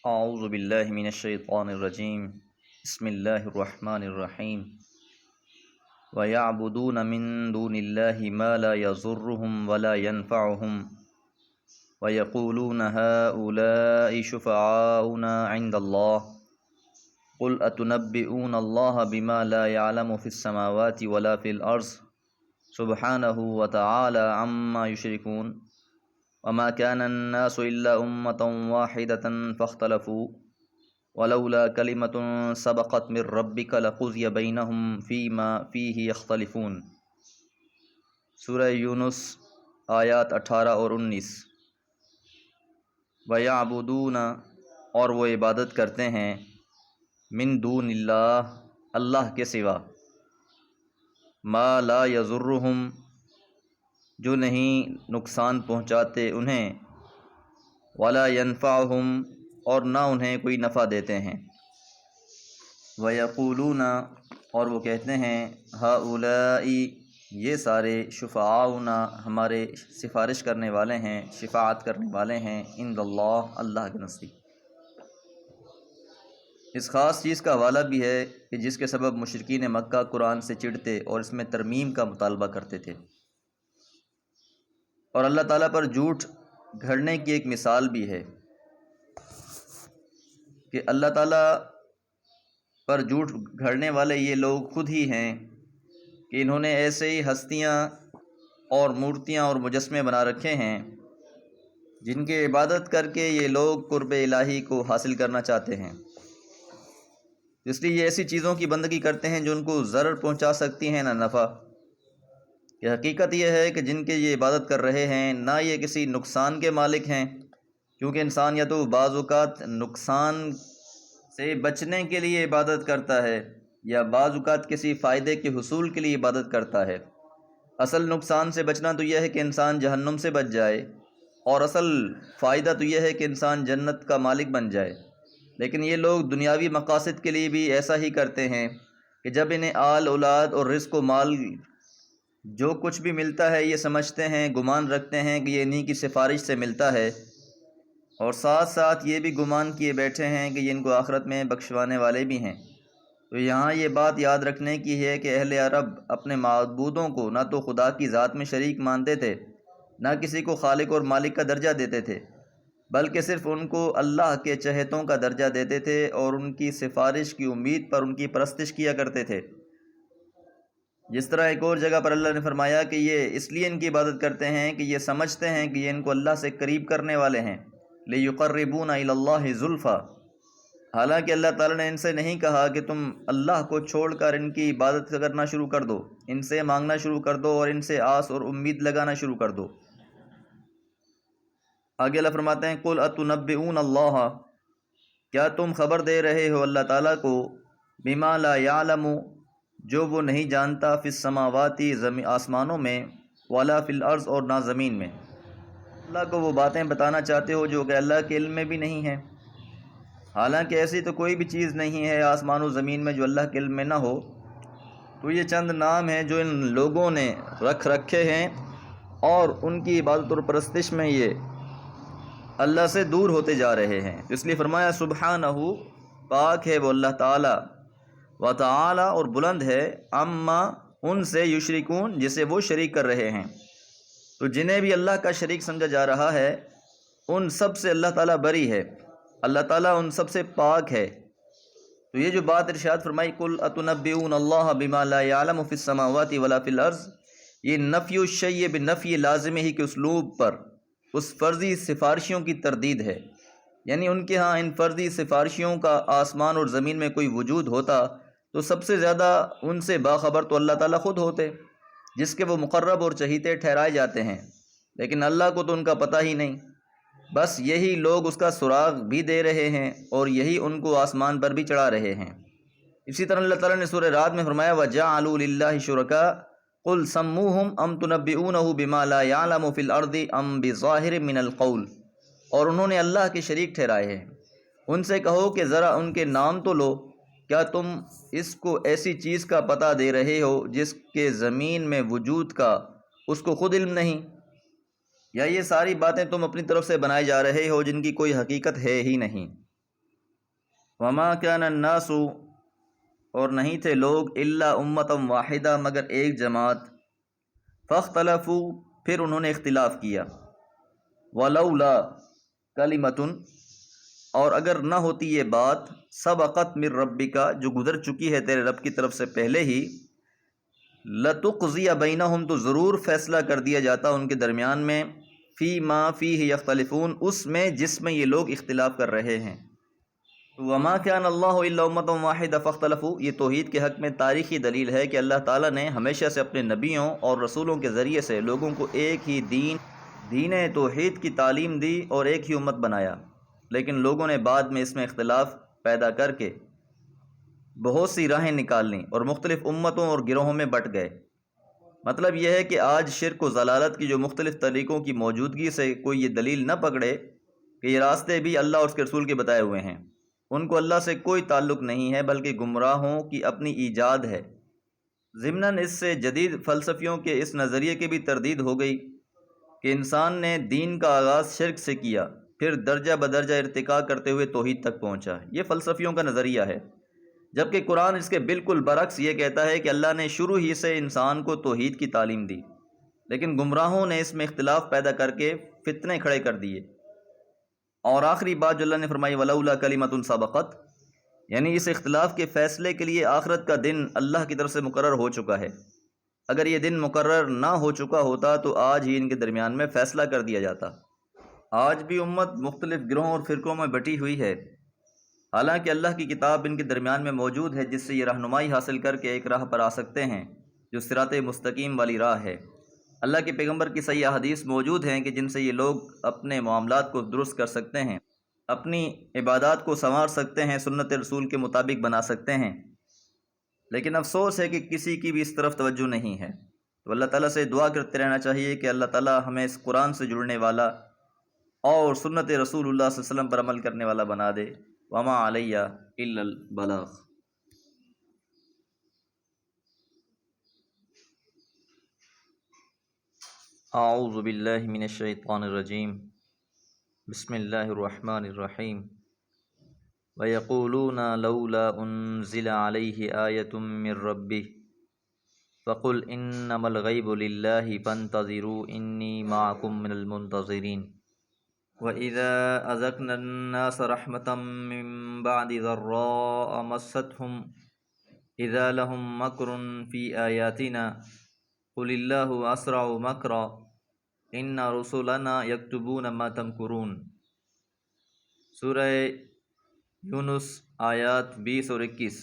اعوذ باللہ من الشیطان الرجیم بسم اللہ الرحمن الرحیم وَيَعْبُدُونَ مِن دُونِ اللَّهِ مَا لَا يَضُرُّهُمْ وَلَا يَنفَعُهُمْ وَيَقُولُونَ هَؤُلَاءِ شُفَعَاؤُنَا عِندَ اللَّهِ قُلْ أَتُنَبِّئُونَ اللَّهَ بِمَا لَا يَعْلَمُ فِي السَّمَاوَاتِ وَلَا فِي الْأَرْضِ سُبْحَانَهُ وَتَعَالَى عَمَّا يُشْرِكُونَ وما كان الناس إلا أمة واحدة فاختلفوا ولولا كلمة سبقت من ربك لقضي بينهم فيما فيه يختلفون۔ سورہ یونس آیات 18 اور 19۔ وَيَعْبُدُونَ اور وہ عبادت کرتے ہیں، من دون اللہ اللہ کے سوا، ما لا یضرہم جو نہیں نقصان پہنچاتے انہیں، ولا ینفعہم اور نہ انہیں کوئی نفع دیتے ہیں، ویقولون اور وہ کہتے ہیں، ہؤلاء یہ سارے، شفعاؤنا ہمارے سفارش کرنے والے ہیں، شفاعت کرنے والے ہیں، عند اللہ اللہ کے نزدیک۔ اس خاص چیز کا حوالہ بھی ہے کہ جس کے سبب مشرکین مکہ قرآن سے چڑھتے اور اس میں ترمیم کا مطالبہ کرتے تھے، اور اللہ تعالیٰ پر جھوٹ گھڑنے کی ایک مثال بھی ہے کہ اللہ تعالیٰ پر جھوٹ گھڑنے والے یہ لوگ خود ہی ہیں کہ انہوں نے ایسے ہی ہستیاں اور مورتیاں اور مجسمے بنا رکھے ہیں جن کی عبادت کر کے یہ لوگ قرب الہی کو حاصل کرنا چاہتے ہیں، اس لیے یہ ایسی چیزوں کی بندگی کرتے ہیں جو ان کو ضرر پہنچا سکتی ہیں نہ نفع۔ کہ حقیقت یہ ہے کہ جن کے یہ عبادت کر رہے ہیں نہ یہ کسی نقصان کے مالک ہیں، کیونکہ انسان یا تو بعض اوقات نقصان سے بچنے کے لیے عبادت کرتا ہے یا بعض اوقات کسی فائدے کے حصول کے لیے عبادت کرتا ہے۔ اصل نقصان سے بچنا تو یہ ہے کہ انسان جہنم سے بچ جائے، اور اصل فائدہ تو یہ ہے کہ انسان جنت کا مالک بن جائے۔ لیکن یہ لوگ دنیاوی مقاصد کے لیے بھی ایسا ہی کرتے ہیں کہ جب انہیں آل اولاد اور رزق و مال جو کچھ بھی ملتا ہے یہ سمجھتے ہیں، گمان رکھتے ہیں کہ یہ انہی کی سفارش سے ملتا ہے، اور ساتھ ساتھ یہ بھی گمان کیے بیٹھے ہیں کہ یہ ان کو آخرت میں بخشوانے والے بھی ہیں۔ تو یہاں یہ بات یاد رکھنے کی ہے کہ اہل عرب اپنے معبودوں کو نہ تو خدا کی ذات میں شریک مانتے تھے، نہ کسی کو خالق اور مالک کا درجہ دیتے تھے، بلکہ صرف ان کو اللہ کے چہتوں کا درجہ دیتے تھے اور ان کی سفارش کی امید پر ان کی پرستش کیا کرتے تھے۔ جس طرح ایک اور جگہ پر اللہ نے فرمایا کہ یہ اس لیے ان کی عبادت کرتے ہیں کہ یہ سمجھتے ہیں کہ یہ ان کو اللہ سے قریب کرنے والے ہیں، لِيُقَرِّبُونَ إِلَى اللَّهِ زُلْفَىٰ، حالانکہ اللہ تعالیٰ نے ان سے نہیں کہا کہ تم اللہ کو چھوڑ کر ان کی عبادت کرنا شروع کر دو، ان سے مانگنا شروع کر دو اور ان سے آس اور امید لگانا شروع کر دو۔ آگے اللہ فرماتے ہیں، قُلْ أَتُنَبِّئُونَ اللَّهَ کیا تم خبر دے رہے ہو اللہ تعالیٰ کو، بِمَا لَا يَعْلَمُ جو وہ نہیں جانتا، فی السماواتی آسمانوں میں، ولا فی الارض اور نہ زمین میں۔ اللہ کو وہ باتیں بتانا چاہتے ہو جو کہ اللہ کے علم میں بھی نہیں ہیں، حالانکہ ایسی تو کوئی بھی چیز نہیں ہے آسمان و زمین میں جو اللہ کے علم میں نہ ہو۔ تو یہ چند نام ہیں جو ان لوگوں نے رکھ رکھے ہیں، اور ان کی عبادت اور پرستش میں یہ اللہ سے دور ہوتے جا رہے ہیں۔ اس لیے فرمایا سبحانہ، پاک ہے وہ اللہ تعالیٰ، وتعالی اور بلند ہے، اما ان سے، یشرکون جسے وہ شریک کر رہے ہیں۔ تو جنہیں بھی اللہ کا شریک سمجھا جا رہا ہے ان سب سے اللہ تعالیٰ بری ہے، اللہ تعالیٰ ان سب سے پاک ہے۔ تو یہ جو بات ارشاد فرمائی، قُلْ أَتُنَبِّئُونَ اللَّهَ بِمَا لَا يَعْلَمُ فِي السَّمَاوَاتِ وَلَا فِي الْأَرْضِ، یہ نفی الشیء بنفی لازمہ ہی کے اسلوب پر اس فرضی سفارشیوں کی تردید ہے، یعنی ان کے ہاں ان فرضی سفارشیوں کا آسمان اور زمین میں کوئی وجود ہوتا تو سب سے زیادہ ان سے باخبر تو اللہ تعالیٰ خود ہوتے، جس کے وہ مقرب اور چہیتے ٹھہرائے جاتے ہیں، لیکن اللہ کو تو ان کا پتہ ہی نہیں، بس یہی لوگ اس کا سراغ بھی دے رہے ہیں اور یہی ان کو آسمان پر بھی چڑھا رہے ہیں۔ اسی طرح اللہ تعالیٰ نے سورہ رعد میں فرمایا، وَجَعَلُوا لِلَّهِ شُرَكَاءَ قُلْ سَمُّوهُمْ أَمْ تُنَبِّئُونَهُ بِمَا لَا يَعْلَمُ فِي الْأَرْضِ أَمْ بِظَاهِرٍ مِّنَ الْقَوْلِ، اور انہوں نے اللہ کے شریک ٹھہرائے ہیں۔ ان سے کہو کہ ذرا ان کے نام تو لو، کیا تم اس کو ایسی چیز کا پتہ دے رہے ہو جس کے زمین میں وجود کا اس کو خود علم نہیں، یا یہ ساری باتیں تم اپنی طرف سے بنائے جا رہے ہو جن کی کوئی حقیقت ہے ہی نہیں۔ وما كان الناس، اور نہیں تھے لوگ، الا امۃ واحدہ، مگر ایک جماعت، فاختلفوا، پھر انہوں نے اختلاف کیا، ولولا کلمۃ، اور اگر نہ ہوتی یہ بات، سبقت من ربک، جو گزر چکی ہے تیرے رب کی طرف سے پہلے ہی، لتقضی بینہم، تو ضرور فیصلہ کر دیا جاتا ان کے درمیان میں، فی ما فیہ یختلفون، اس میں جس میں یہ لوگ اختلاف کر رہے ہیں۔ وما كان اللہ الا امۃ واحدہ فاختلفوا، یہ توحید کے حق میں تاریخی دلیل ہے کہ اللہ تعالیٰ نے ہمیشہ سے اپنے نبیوں اور رسولوں کے ذریعے سے لوگوں کو ایک ہی دین توحید کی تعلیم دی اور ایک ہی امت بنایا، لیکن لوگوں نے بعد میں اس میں اختلاف پیدا کر کے بہت سی راہیں نکال لیں اور مختلف امتوں اور گروہوں میں بٹ گئے۔ مطلب یہ ہے کہ آج شرک و ضلالت کی جو مختلف طریقوں کی موجودگی سے کوئی یہ دلیل نہ پکڑے کہ یہ راستے بھی اللہ اور اس کے رسول کے بتائے ہوئے ہیں، ان کو اللہ سے کوئی تعلق نہیں ہے، بلکہ گمراہوں کی اپنی ایجاد ہے۔ ضمناً اس سے جدید فلسفیوں کے اس نظریے کی بھی تردید ہو گئی کہ انسان نے دین کا آغاز شرک سے کیا، پھر درجہ بدرجہ ارتقاء کرتے ہوئے توحید تک پہنچا۔ یہ فلسفیوں کا نظریہ ہے، جبکہ قرآن اس کے بالکل برعکس یہ کہتا ہے کہ اللہ نے شروع ہی سے انسان کو توحید کی تعلیم دی، لیکن گمراہوں نے اس میں اختلاف پیدا کر کے فتنے کھڑے کر دیے۔ اور آخری بات جو اللہ نے فرمائی، ولولا کلمۃ سبقت، یعنی اس اختلاف کے فیصلے کے لیے آخرت کا دن اللہ کی طرف سے مقرر ہو چکا ہے۔ اگر یہ دن مقرر نہ ہو چکا ہوتا تو آج ہی ان کے درمیان میں فیصلہ کر دیا جاتا۔ آج بھی امت مختلف گروہوں اور فرقوں میں بٹی ہوئی ہے، حالانکہ اللہ کی کتاب ان کے درمیان میں موجود ہے، جس سے یہ رہنمائی حاصل کر کے ایک راہ پر آ سکتے ہیں جو صراط مستقیم والی راہ ہے۔ اللہ کے پیغمبر کی صحیح احادیث موجود ہیں کہ جن سے یہ لوگ اپنے معاملات کو درست کر سکتے ہیں، اپنی عبادات کو سنوار سکتے ہیں، سنت رسول کے مطابق بنا سکتے ہیں، لیکن افسوس ہے کہ کسی کی بھی اس طرف توجہ نہیں ہے۔ تو اللہ تعالیٰ سے دعا کرتے رہنا چاہیے کہ اللہ تعالیٰ ہمیں اس قرآن سے جڑنے والا اور سنت رسول اللہ صلی اللہ علیہ وسلم پر عمل کرنے والا بنا دے۔ وما علیہ الا البلاغ۔ اعوذ باللہ من الشیطان الرجیم، بسم اللہ الرحمن الرحیم۔ وَيَقُولُونَ لَوْلَا أُنزِلَ عَلَيْهِ آيَةٌ مِّن رَّبِّهِ فَقُلْ إِنَّمَا الْغَيْبُ لِلَّهِ فَانتَظِرُوا إِنِّي مَعَكُم مِّنَ الْمُنتَظِرِينَ۔ وَإِذَا أَذَقْنَا النَّاسَ رَحْمَةً مِّن بَعْدِ ضَرَّاءَ مَسَّتْهُمْ إِذَا لَهُم مَّكْرٌ فِي آيَاتِنَا قُلِ اللَّهُ أَسْرَعُ مَكْرًا إِنَّ رُسُلَنَا يَكْتُبُونَ مَا تَمْكُرُونَ۔ سورہ یونس آیات 20 اور 21۔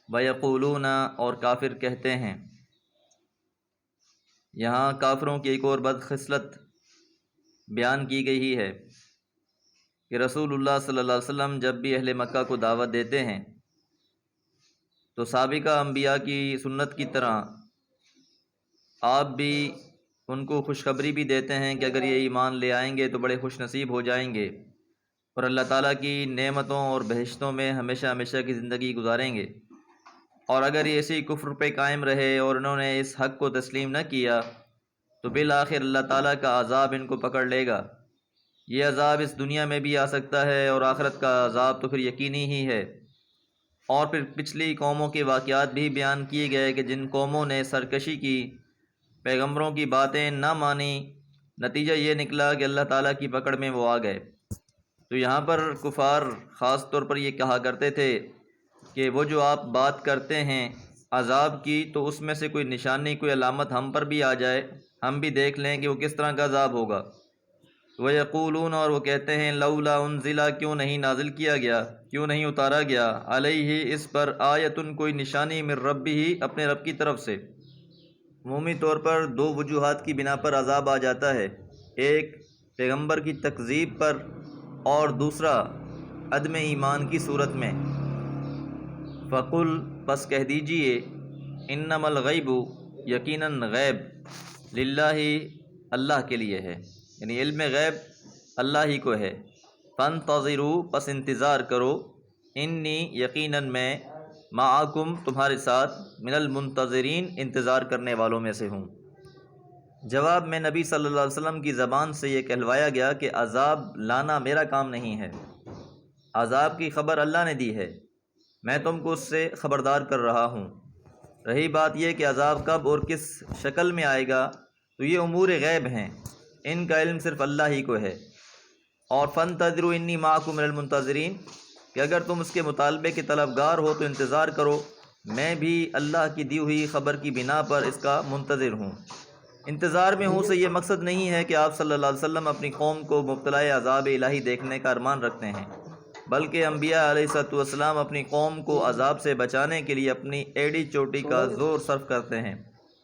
وَيَقُولُونَ، اور کافر کہتے ہیں۔ یہاں کافروں کی ایک اور بد خصلت بیان کی گئی ہے کہ رسول اللہ صلی اللہ علیہ وسلم جب بھی اہل مکہ کو دعوت دیتے ہیں تو سابقہ انبیاء کی سنت کی طرح آپ بھی ان کو خوشخبری بھی دیتے ہیں کہ اگر یہ ایمان لے آئیں گے تو بڑے خوش نصیب ہو جائیں گے اور اللہ تعالیٰ کی نعمتوں اور بہشتوں میں ہمیشہ ہمیشہ کی زندگی گزاریں گے، اور اگر یہ اسی کفر پہ قائم رہے اور انہوں نے اس حق کو تسلیم نہ کیا تو بالآخر اللہ تعالیٰ کا عذاب ان کو پکڑ لے گا۔ یہ عذاب اس دنیا میں بھی آ سکتا ہے اور آخرت کا عذاب تو پھر یقینی ہی ہے۔ اور پھر پچھلی قوموں کے واقعات بھی بیان کیے گئے کہ جن قوموں نے سرکشی کی، پیغمبروں کی باتیں نہ مانی، نتیجہ یہ نکلا کہ اللہ تعالیٰ کی پکڑ میں وہ آ گئے۔ تو یہاں پر کفار خاص طور پر یہ کہا کرتے تھے کہ وہ جو آپ بات کرتے ہیں عذاب کی، تو اس میں سے کوئی نشانی، کوئی علامت ہم پر بھی آ جائے، ہم بھی دیکھ لیں کہ وہ کس طرح کا عذاب ہوگا۔ وَيَقُولُونَ، اور وہ کہتے ہیں، لولا انزل، کیوں نہیں نازل کیا گیا، کیوں نہیں اتارا گیا، علیہ، اس پر، آیتن، کوئی نشانی، من ربہ، اپنے رب کی طرف سے۔ عمومی طور پر دو وجوہات کی بنا پر عذاب آ جاتا ہے، ایک پیغمبر کی تکذیب پر اور دوسرا عدم ایمان کی صورت میں۔ فقل، پس کہہ دیجئے، انما الغیب، یقیناً غیب، للہ، اللہ کے لیے ہے، یعنی علم غیب اللہ ہی کو ہے۔ فانتظروا، پس انتظار کرو، انی، یقیناً میں، معکم، تمہارے ساتھ، من المنتظرین، انتظار کرنے والوں میں سے ہوں۔ جواب میں نبی صلی اللہ علیہ وسلم کی زبان سے یہ کہلوایا گیا کہ عذاب لانا میرا کام نہیں ہے، عذاب کی خبر اللہ نے دی ہے، میں تم کو اس سے خبردار کر رہا ہوں۔ رہی بات یہ کہ عذاب کب اور کس شکل میں آئے گا، تو یہ امور غیب ہیں، ان کا علم صرف اللہ ہی کو ہے۔ اور فانتظروا انی معکم من المنتظرین، کہ اگر تم اس کے مطالبے کے طلبگار ہو تو انتظار کرو، میں بھی اللہ کی دی ہوئی خبر کی بنا پر اس کا منتظر ہوں۔ انتظار میں ہوں سے یہ مقصد نہیں ہے کہ آپ صلی اللہ علیہ وسلم اپنی قوم کو مبتلا عذاب الہی دیکھنے کا ارمان رکھتے ہیں، بلکہ انبیاء علیہ السلام اپنی قوم کو عذاب سے بچانے کے لیے اپنی ایڑی چوٹی کا زور صرف کرتے ہیں،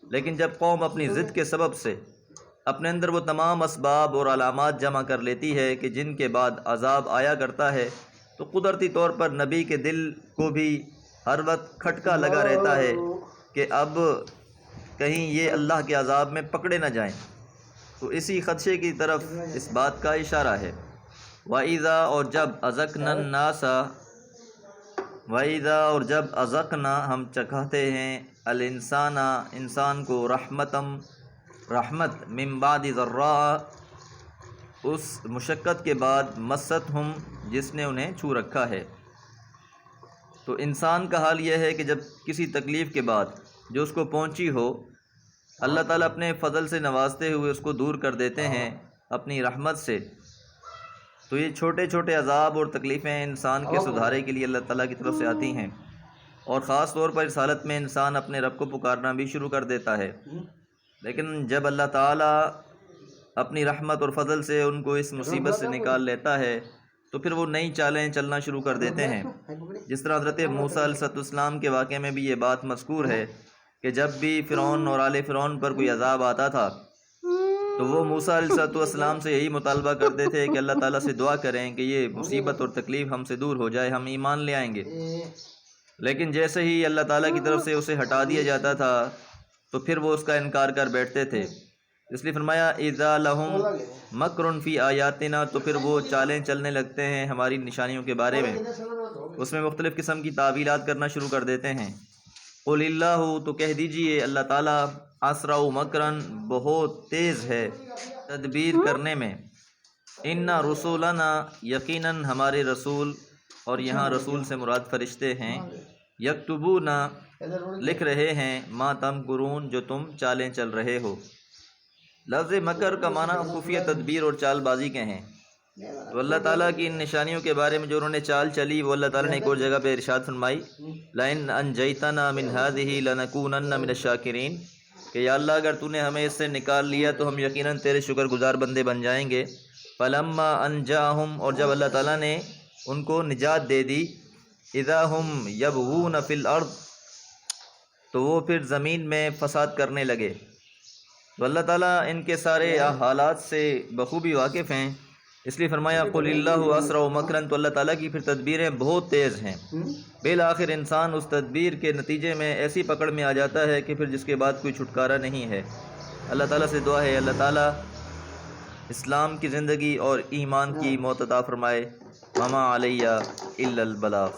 لیکن جب قوم اپنی ضد کے سبب سے اپنے اندر وہ تمام اسباب اور علامات جمع کر لیتی ہے کہ جن کے بعد عذاب آیا کرتا ہے، تو قدرتی طور پر نبی کے دل کو بھی ہر وقت کھٹکا لگا رہتا ہے کہ اب کہیں یہ اللہ کے عذاب میں پکڑے نہ جائیں۔ تو اسی خدشے کی طرف اس بات کا اشارہ ہے۔ وَإِذَا اور جب أَذَقْنَا النَّاسَ وَإِذَا اور جب أَذَقْنَا ہم چکھاتے ہیں الانسان انسان کو رحمت من بعد ضراء اس مشقت کے بعد مستہم جس نے انہیں چھو رکھا ہے۔ تو انسان کا حال یہ ہے کہ جب کسی تکلیف کے بعد جو اس کو پہنچی ہو، اللہ تعالیٰ اپنے فضل سے نوازتے ہوئے اس کو دور کر دیتے ہیں اپنی رحمت سے۔ تو یہ چھوٹے چھوٹے عذاب اور تکلیفیں انسان کے سدھارے کے لیے اللہ تعالیٰ کی طرف سے آتی ہیں، اور خاص طور پر اس حالت میں انسان اپنے رب کو پکارنا بھی شروع کر دیتا ہے۔ لیکن جب اللہ تعالیٰ اپنی رحمت اور فضل سے ان کو اس مصیبت سے نکال لیتا ہے تو پھر وہ نئی چالیں چلنا شروع کر دیتے ہیں۔ جس طرح حضرت موسیٰ علیہ السلام کے واقعے میں بھی یہ بات مذکور ہے کہ جب بھی فرعون اور آل فرعون پر کوئی عذاب آتا تھا تو وہ موسیٰ علیہ السلام سے یہی مطالبہ کرتے تھے کہ اللہ تعالیٰ سے دعا کریں کہ یہ مصیبت اور تکلیف ہم سے دور ہو جائے، ہم ایمان لے آئیں گے۔ لیکن جیسے ہی اللہ تعالیٰ کی طرف سے اسے ہٹا دیا جاتا تھا تو پھر وہ اس کا انکار کر بیٹھتے تھے۔ اس لیے فرمایا اذا لہم مکر فی آیاتنا، تو پھر وہ چالیں چلنے لگتے ہیں ہماری نشانیوں کے بارے میں، اس میں مختلف قسم کی تعویلات کرنا شروع کر دیتے ہیں۔ قل اللہ، تو کہہ دیجئے اللہ تعالیٰ اسرع مکرن بہت تیز ہے تدبیر کرنے میں، ان رسولنا یقیناً ہمارے رسول، اور یہاں رسول سے مراد فرشتے ہیں، یکتبون لکھ رہے ہیں ما تمکرون جو تم چالیں چل رہے ہو۔ لفظ مکر کا معنی خفیہ تدبیر اور چال بازی کے ہیں۔ تو اللہ تعالیٰ کی ان نشانیوں کے بارے میں جو انہوں نے چال چلی وہ اللہ تعالیٰ نے ایک اور جگہ پہ ارشاد فرمائی لَإِنْ أَنْجَيْتَنَا مِنْ هَذِهِ لَنَكُونَنَّ مِنَ الشَّاكِرِينَ، کہ یا اللہ اگر تو نے ہمیں اس سے نکال لیا تو ہم یقیناً تیرے شکر گزار بندے بن جائیں گے۔ فَلَمَّا أَنْجَاهُمْ، اور جب اللہ تعالیٰ نے ان کو نجات دے دی، اِذَا هُمْ يَبْغُونَ فِي الْأَرْضِ، تو وہ پھر زمین میں فساد کرنے لگے۔ تو اللہ تعالیٰ ان کے سارے حالات سے بخوبی واقف ہیں، اس لیے فرمایا قل اللہ اسرع مکرن، تو اللہ تعالیٰ کی پھر تدبیریں بہت تیز ہیں۔ بالآخر انسان اس تدبیر کے نتیجے میں ایسی پکڑ میں آ جاتا ہے کہ پھر جس کے بعد کوئی چھٹکارا نہیں ہے۔ اللہ تعالیٰ سے دعا ہے اللہ تعالیٰ اسلام کی زندگی اور ایمان کی موت عطا فرمائے۔ وما علیہ الا البلاغ۔